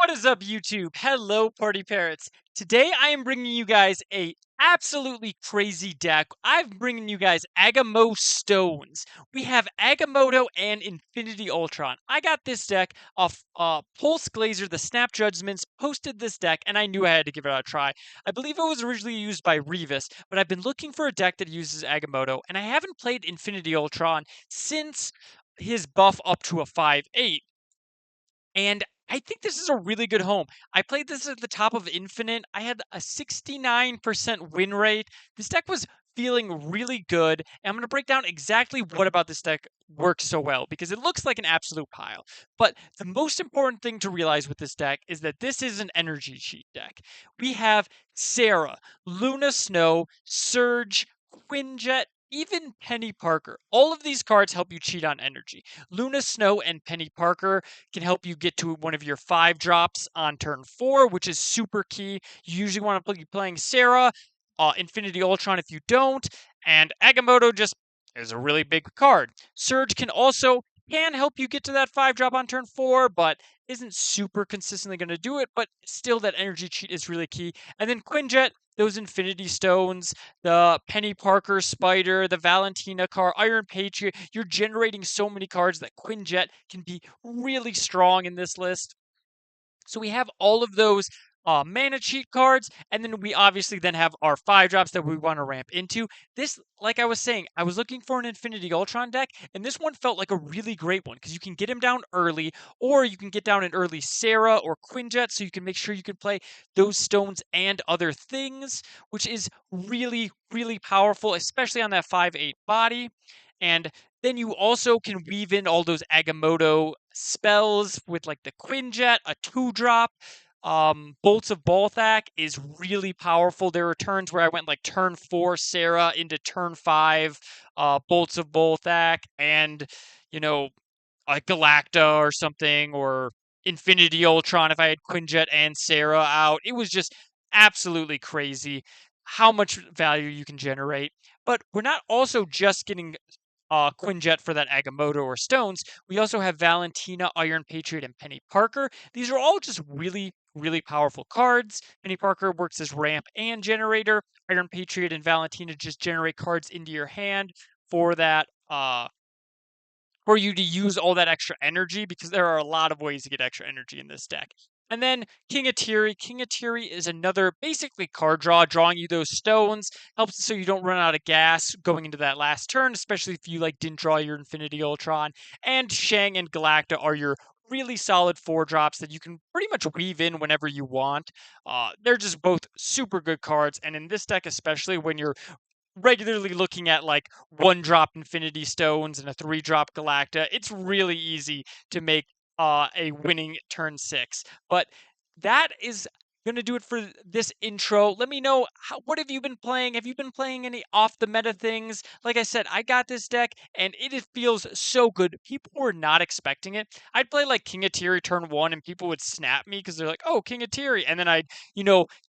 What is up, YouTube? Hello, Party Parrots. Today, I am bringing you guys a absolutely crazy deck. I'm bringing you guys Agamostones. We have Agamotto and Infinity Ultron. I got this deck off Pulse Glazer, the Snap Judgments, posted this deck, and I knew I had to give it a try. I believe it was originally used by Revis, but I've been looking for a deck that uses Agamotto, and I haven't played Infinity Ultron since his buff up to a 5/8. And I think this is a really good home. I played this at the top of Infinite. I had a 69% win rate. This deck was feeling really good. And I'm going to break down exactly what about this deck works so well because it looks like an absolute pile. But the most important thing to realize with this deck is that this is an energy cheat deck. We have Sarah, Luna Snow, Surge, Quinjet, even Penny Parker. All of these cards help you cheat on energy. Luna Snow and Penny Parker can help you get to one of your 5 drops on turn 4, which is super key. You usually want to be playing Sarah, Infinity Ultron if you don't, and Agamotto just is a really big card. Surge can help you get to that 5 drop on turn 4, but isn't super consistently going to do it, but still that energy cheat is really key. And then Quinjet, those Infinity Stones, the Penny Parker Spider, the Valentina card, Iron Patriot. You're generating so many cards that Quinjet can be really strong in this list. So we have all of those mana cheat cards, and then we obviously then have our 5 drops that we want to ramp into. This, like I was saying, I was looking for an Infinity Ultron deck, and this one felt like a really great one because you can get him down early, or you can get down an early Sarah or Quinjet, so you can make sure you can play those stones and other things, which is really, really powerful, especially on that 5/8 body. And then you also can weave in all those Agamotto spells with like the Quinjet, a 2-drop. Bolts of Bolthak is really powerful. There are turns where I went like turn 4 Sarah into turn 5 Bolts of Bolthak and, you know, like Galacta or something, or Infinity Ultron if I had Quinjet and Sarah out. It was just absolutely crazy how much value you can generate. But we're not also just getting Quinjet for that Agamotto or Stones. We also have Valentina, Iron Patriot, and Penny Parker. These are all just really, really powerful cards. Penny Parker works as ramp and generator. Iron Patriot and Valentina just generate cards into your hand for that for you to use all that extra energy, because there are a lot of ways to get extra energy in this deck. And then King of Tiri. King of Tiri is another basically card draw, drawing you those stones. Helps so you don't run out of gas going into that last turn, especially if you like didn't draw your Infinity Ultron. And Shang and Galacta are your really solid 4 drops that you can pretty much weave in whenever you want. They're just both super good cards, and in this deck especially, when you're regularly looking at like 1-drop Infinity Stones and a 3-drop Galacta, it's really easy to make a winning turn 6. But that is going to do it for this intro. Let me know, what have you been playing? Have you been playing any off the meta things? Like I said, I got this deck and it feels so good. People were not expecting it. I'd play like King of Tiri turn 1 and people would snap me because they're like, oh, King of Tiri. And then I'd,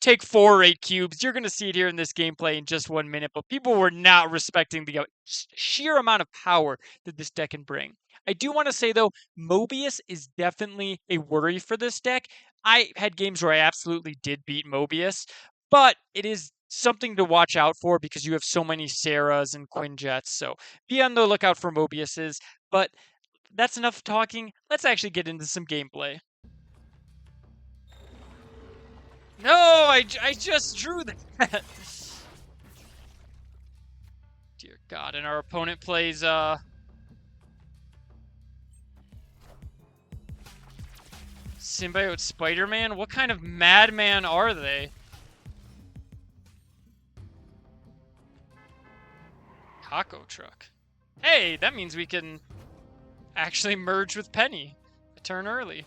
take 4 or 8 cubes. You're going to see it here in this gameplay in just 1 minute. But people were not respecting the sheer amount of power that this deck can bring. I do want to say, though, Mobius is definitely a worry for this deck. I had games where I absolutely did beat Mobius, but it is something to watch out for because you have so many Sarahs and Quinjets, so be on the lookout for Mobiuses. But that's enough talking. Let's actually get into some gameplay. No, I just drew that. Dear God, and our opponent plays, Symbiote Spider-Man? What kind of madman are they? Taco Truck. Hey, that means we can actually merge with Penny a turn early.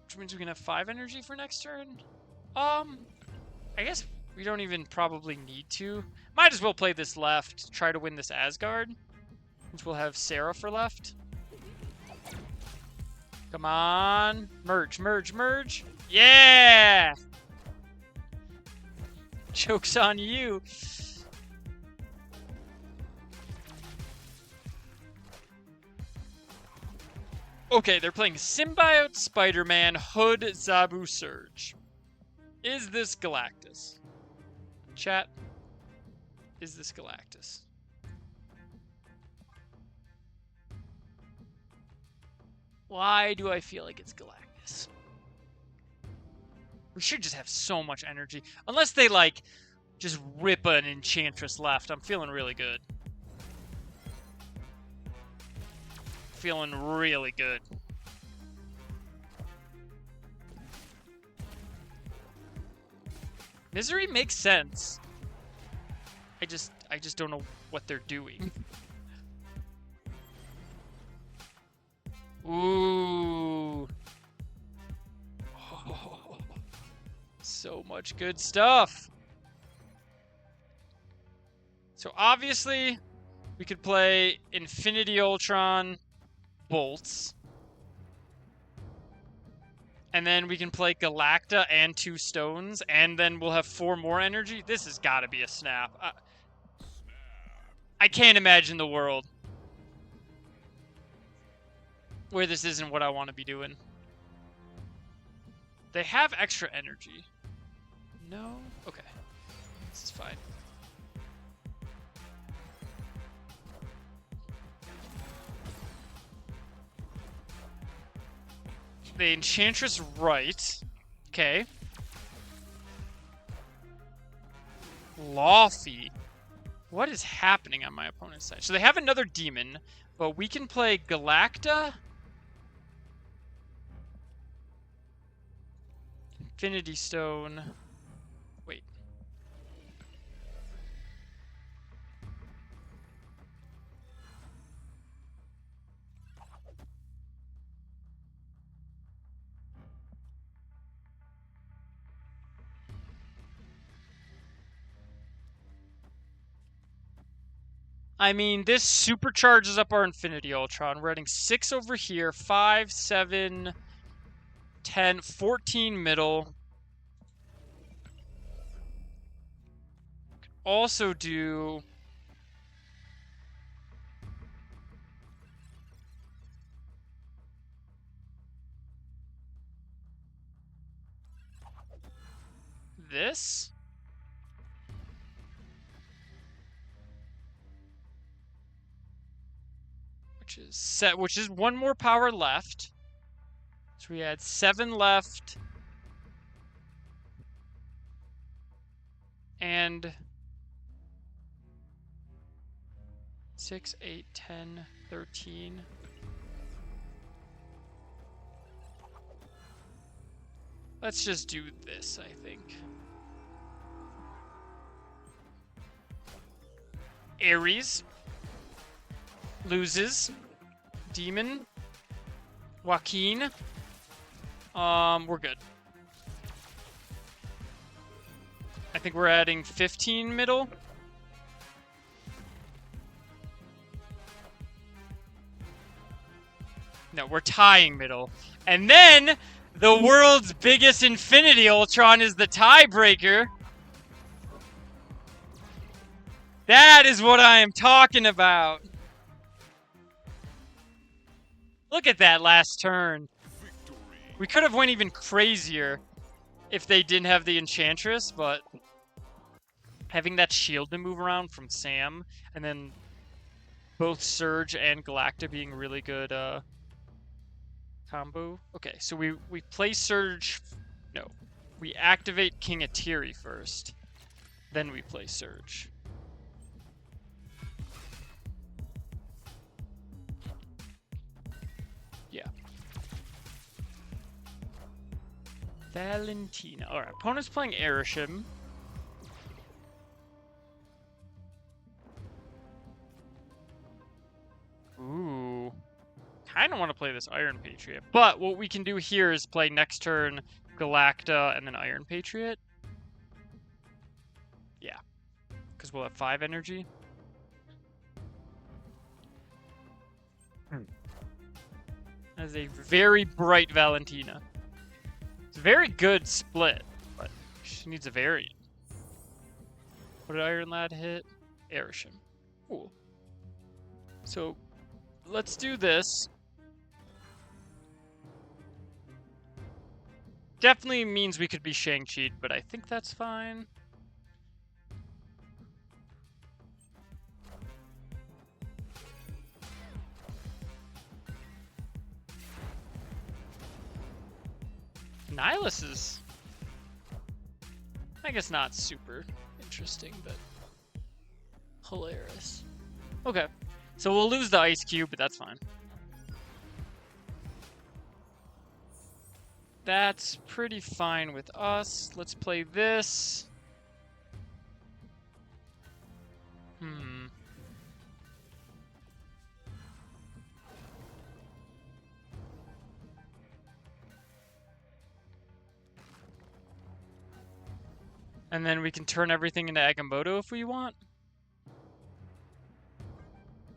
Which means we can have 5 energy for next turn? I guess we don't even probably need to. Might as well play this left, try to win this Asgard. Since we'll have Sarah for left. Come on. Merge, merge, merge. Yeah! Joke's on you. Okay, they're playing Symbiote, Spider-Man, Hood, Zabu, Surge. Is this Galactus? Chat, is this Galactus? Why do I feel like it's Galactus? We should just have so much energy. Unless they, like, just rip an Enchantress left. I'm feeling really good. Feeling really good. Misery makes sense. I just don't know what they're doing. Ooh. Oh, so much good stuff. So obviously, we could play Infinity Ultron bolts. And then we can play Galacta and 2 stones, and then we'll have 4 more energy. This has got to be a snap. I can't imagine the world where this isn't what I want to be doing. They have extra energy. No? Okay. This is fine. The Enchantress right. Okay. Lawfy. What is happening on my opponent's side? So they have another demon, but we can play Galacta. Infinity Stone. Wait. I mean, this supercharges up our Infinity Ultron. We're adding 6 over here, 5, 7, 10, 14 middle. Also do... this? Which is 1 more power left. So we had 7 left. And 6, 8, 10, 13. Let's just do this, I think. Ares loses. Demon. Joaquin. We're good. I think we're adding 15 middle. No, we're tying middle. And then the world's biggest Infinity Ultron is the tiebreaker. That is what I am talking about. Look at that last turn. We could have went even crazier if they didn't have the Enchantress, but having that shield to move around from Sam, and then both Surge and Galacta being really good combo. Okay, so we play Surge. No, we activate King Atiri first, then we play Surge. Yeah. Valentina. Alright, opponent's playing Arishem. Ooh. Kind of want to play this Iron Patriot. But what we can do here is play next turn Galacta and then Iron Patriot. Yeah. Because we'll have 5 energy. That is a very bright Valentina. It's a very good split, but she needs a variant. What did Iron Lad hit? Arishem. Cool. So, let's do this. definitely means we could be Shang-Chi'd, but I think that's fine. Nihilus is, I guess, not super interesting, but hilarious. Okay, so we'll lose the Ice Cube, but that's fine. That's pretty fine with us. Let's play this. And then we can turn everything into Agamotto if we want.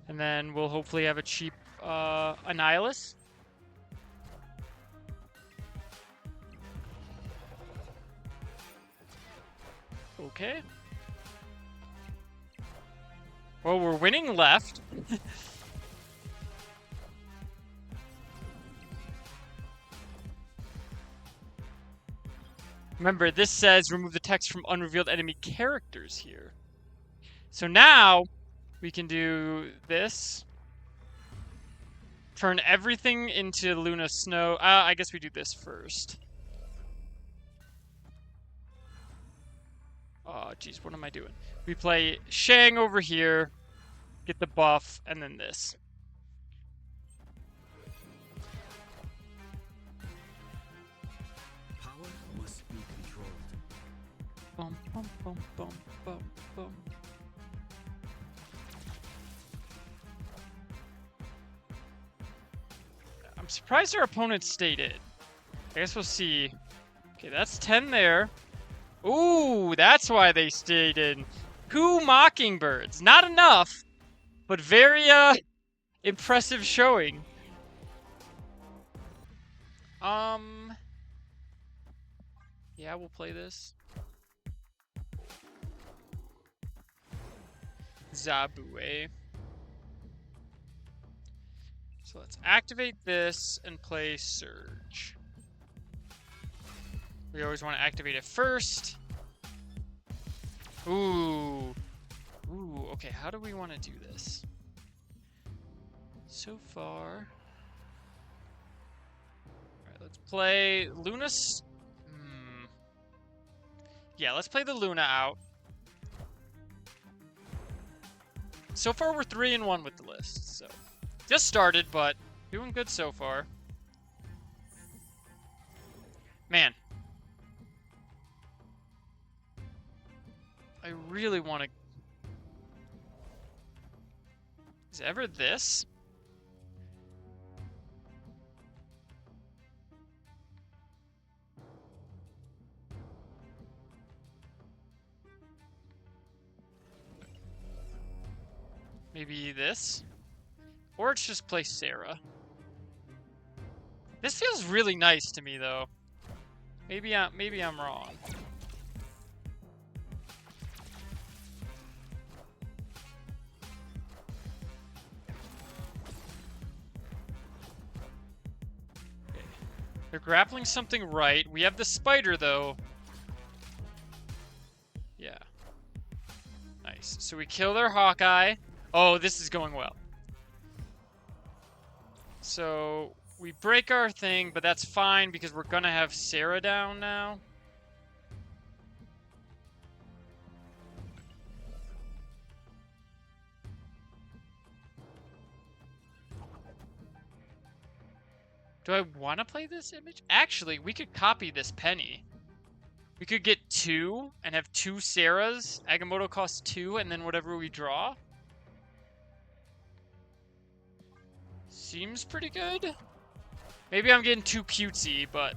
And then we'll hopefully have a cheap Annihilus. Okay. Well, we're winning left. Remember, this says remove the text from unrevealed enemy characters here. So now we can do this. Turn everything into Luna Snow. I guess we do this first. Oh, geez, what am I doing? We play Shang over here, get the buff, and then this. Power must be controlled. Bum, bum, bum, bum, bum, bum. I'm surprised our opponent stayed in. I guess we'll see. Okay, that's 10 there. Ooh, that's why they stayed in. 2 Mockingbirds. Not enough, but very impressive showing. Yeah, we'll play this. Zabue. So let's activate this and play Surge. We always want to activate it first. Ooh. Ooh, okay, how do we want to do this? So far... Alright, let's play Luna's... Yeah, let's play the Luna out. So far, we're 3-1 with the list, so... Just started, but doing good so far. Man. I really want to... Is it ever this? Maybe this? Or it's just play Sarah. This feels really nice to me, though. Maybe I'm wrong. Okay. They're grappling something right. We have the spider, though. Yeah. Nice. So we kill their Hawkeye. Oh, this is going well. So we break our thing, but that's fine because we're gonna have Sarah down now. Do I want to play this image? Actually, we could copy this penny. We could get 2 and have 2 Sarahs. Agamotto costs 2, and then whatever we draw. Seems pretty good. Maybe I'm getting too cutesy, but...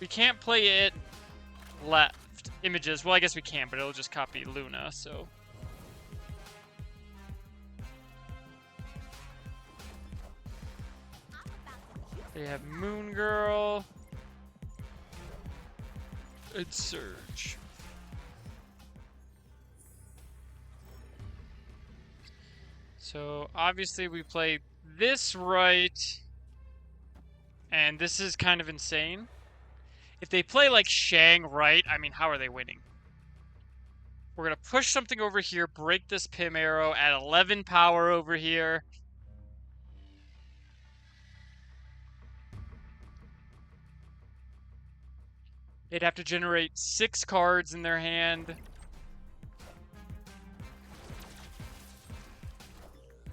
We can't play it left images. Well, I guess we can, but it'll just copy Luna, so... They have Moon Girl. It's Surge. So obviously we play this right, And this is kind of insane. If they play like Shang right, I mean, how are they winning? We're going to push something over here, break this Pim arrow, add 11 power over here. They'd have to generate 6 cards in their hand.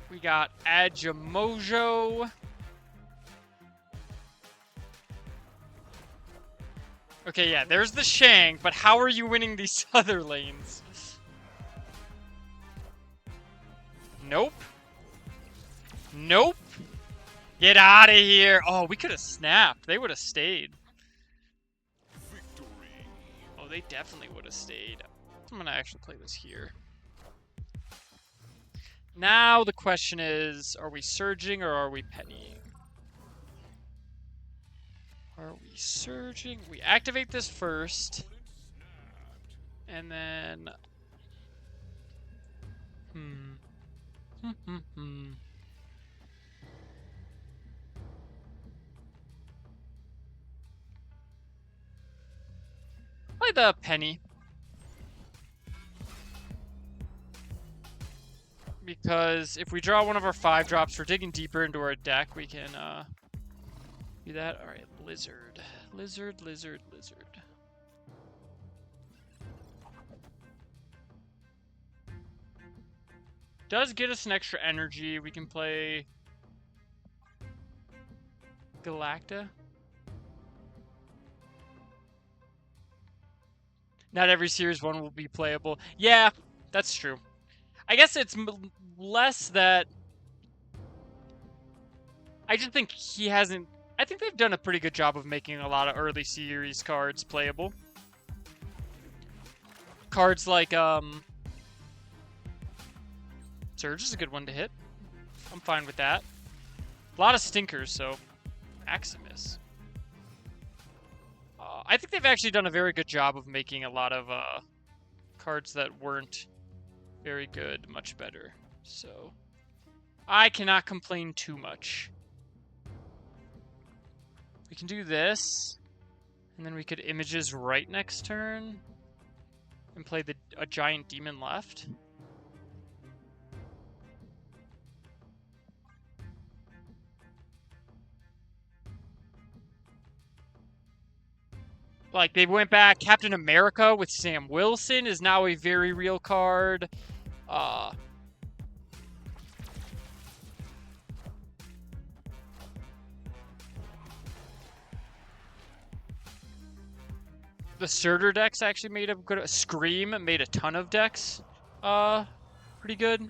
We got Agamotto. Okay, yeah, there's the Shang, but how are you winning these other lanes? Nope. Nope. Get out of here. Oh, we could have snapped. They would have stayed. Victory. Oh, they definitely would have stayed. I'm going to actually play this here. Now the question is, are we surging or are we pennying? Are we surging? We activate this first. And then... Play the penny. Because if we draw one of our 5-drops for digging deeper into our deck, we can do that. Alright, Lizard. Lizard, Lizard, Lizard. Does get us an extra energy. We can play Galacta. Not every Series 1 will be playable. Yeah, that's true. I guess it's less that... I just think he hasn't... I think they've done a pretty good job of making a lot of early series cards playable. Cards like, Surge is a good one to hit. I'm fine with that. A lot of stinkers, so... Maximus. I think they've actually done a very good job of making a lot of, cards that weren't very good much better. So... I cannot complain too much. We can do this, and then we could Images right next turn, and play a giant demon left. Like, they went back, Captain America with Sam Wilson is now a very real card. The Surtur decks actually made a good... Scream made a ton of decks. Pretty good.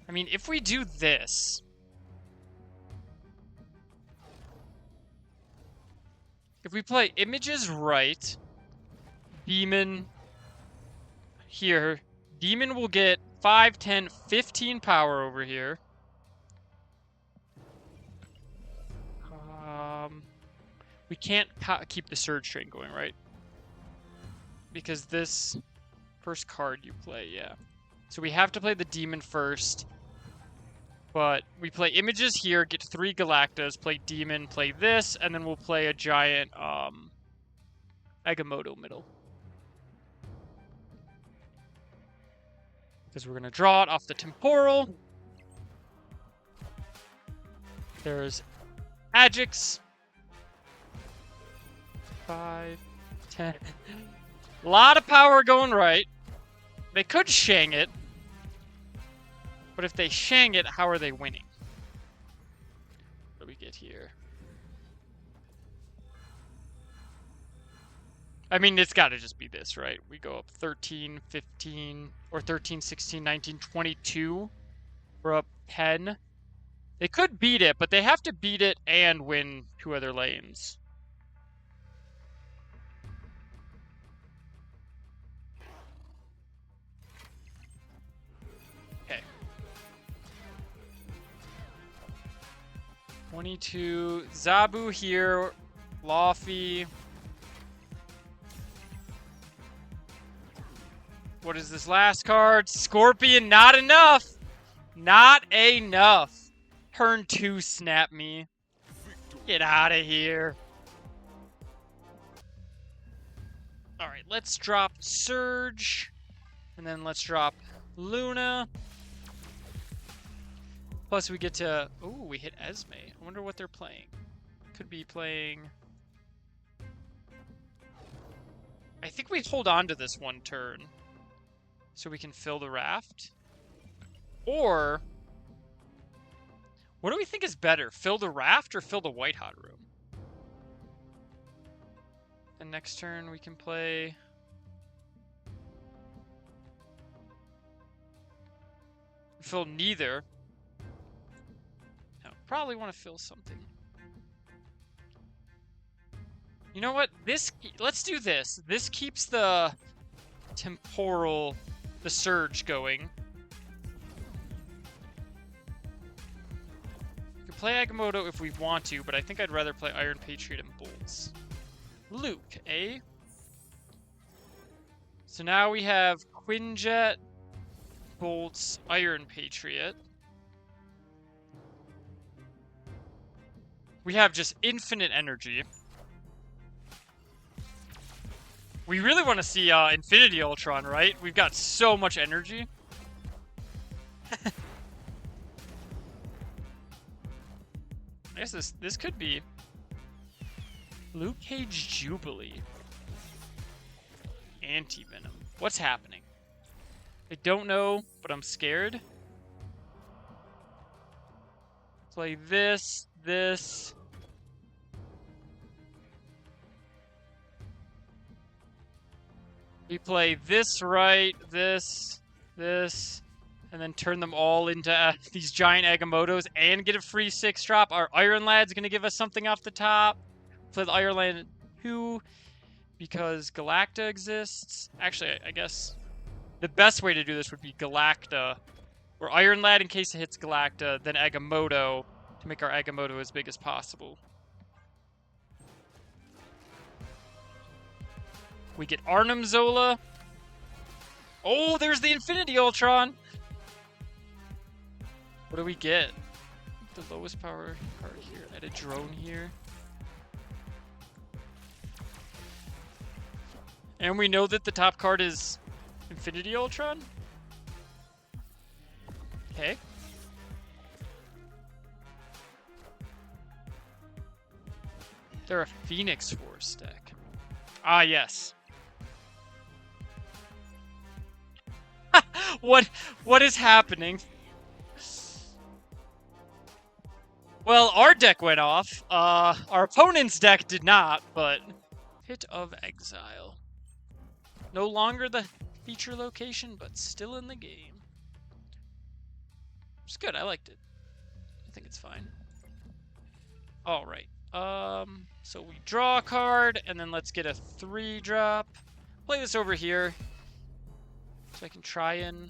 I mean, if we do this... If we play Images right... Demon here. Demon will get 5, 10, 15 power over here. We can't keep the Surge train going, right? Because this first card you play, yeah. So we have to play the Demon first. But we play Images here, get 3 Galactas, play Demon, play this, and then we'll play a giant Agamotto middle. Because we're going to draw it off the temporal. There's Agix. 5, 10. A lot of power going right. They could Shang it. But if they Shang it, how are they winning? What do we get here? I mean, it's got to just be this, right? We go up 13, 15, or 13, 16, 19, 22. We're up 10. They could beat it, but they have to beat it and win 2 other lanes. Okay. 22. Zabu here. Laufey. What is this last card? Scorpion, not enough! Not enough. Turn 2, snap me. Get out of here. Alright, let's drop Surge. And then let's drop Luna. Plus we get to... Ooh, we hit Esme. I wonder what they're playing. Could be playing... I think we hold on to this one turn. So we can fill the raft. Or... What do we think is better? Fill the raft or fill the white hot room? And next turn we can play... Fill neither. No, probably want to fill something. You know what? Let's do this. This keeps the temporal, the surge going. We can play Agamotto if we want to, but I think I'd rather play Iron Patriot and Bolts. Luke, eh? So now we have Quinjet, Bolts, Iron Patriot. We have just infinite energy. We really want to see Infinity Ultron, right? We've got so much energy. I guess this could be Luke Cage Jubilee. Anti-Venom. What's happening? I don't know, but I'm scared. Play this. We play this right, this, and then turn them all into these giant Agamottos and get a free 6-drop. Our Iron Lad's gonna give us something off the top. Play the Iron Lad 2 because Galacta exists. Actually, I guess the best way to do this would be Galacta, or Iron Lad in case it hits Galacta, then Agamotto to make our Agamotto as big as possible. We get Arnim Zola. Oh, there's the Infinity Ultron. What do we get? The lowest power card here. Add a drone here. And we know that the top card is Infinity Ultron. Okay. They're a Phoenix Force deck. Ah, yes. What is happening? Well, our deck went off. Our opponent's deck did not, but Pit of Exile. No longer the feature location, but still in the game. It's good. I liked it. I think it's fine. All right. So we draw a card, and then let's get a 3-drop. Play this over here, so I can try and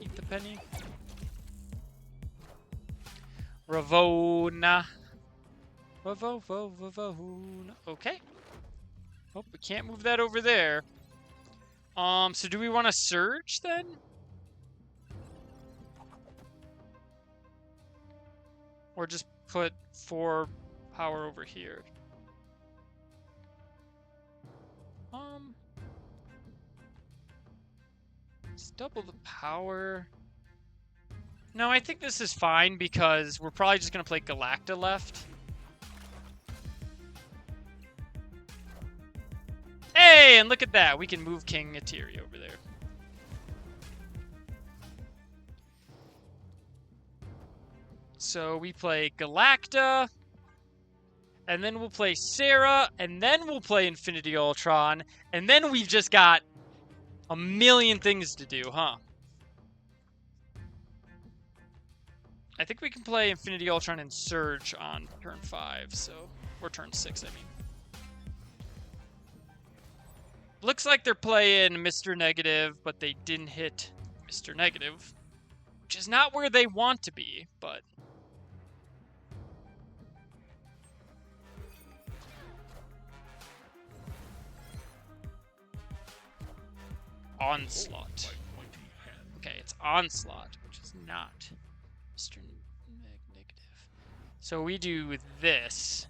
eat the penny. Ravona. Ravona. Okay. Oh, we can't move that over there. So do we want to surge then? Or just put 4 power over here? Let's double the power. No, I think this is fine because we're probably just going to play Galacta left. Hey, and look at that. We can move King Atiri over there. So we play Galacta, and then we'll play Sarah, and then we'll play Infinity Ultron, and then we've just got a million things to do, huh? I think we can play Infinity Ultron and Surge on turn 5, so... Or turn 6, I mean. Looks like they're playing Mr. Negative, but they didn't hit Mr. Negative. Which is not where they want to be, but... Onslaught. Okay, it's Onslaught, which is not Mr. Negative. So we do this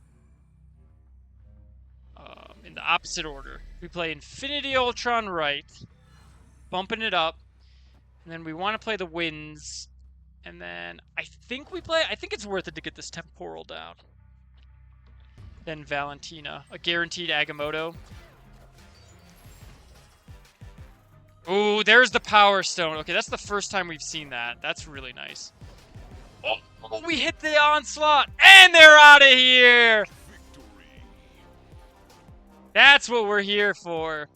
in the opposite order. We play Infinity Ultron right, bumping it up, and then we want to play the winds, and then I think it's worth it to get this temporal down. Then Valentina, a guaranteed Agamotto. Ooh, there's the Power Stone. Okay, that's the first time we've seen that. That's really nice. Oh, we hit the Onslaught, and they're out of here! That's what we're here for.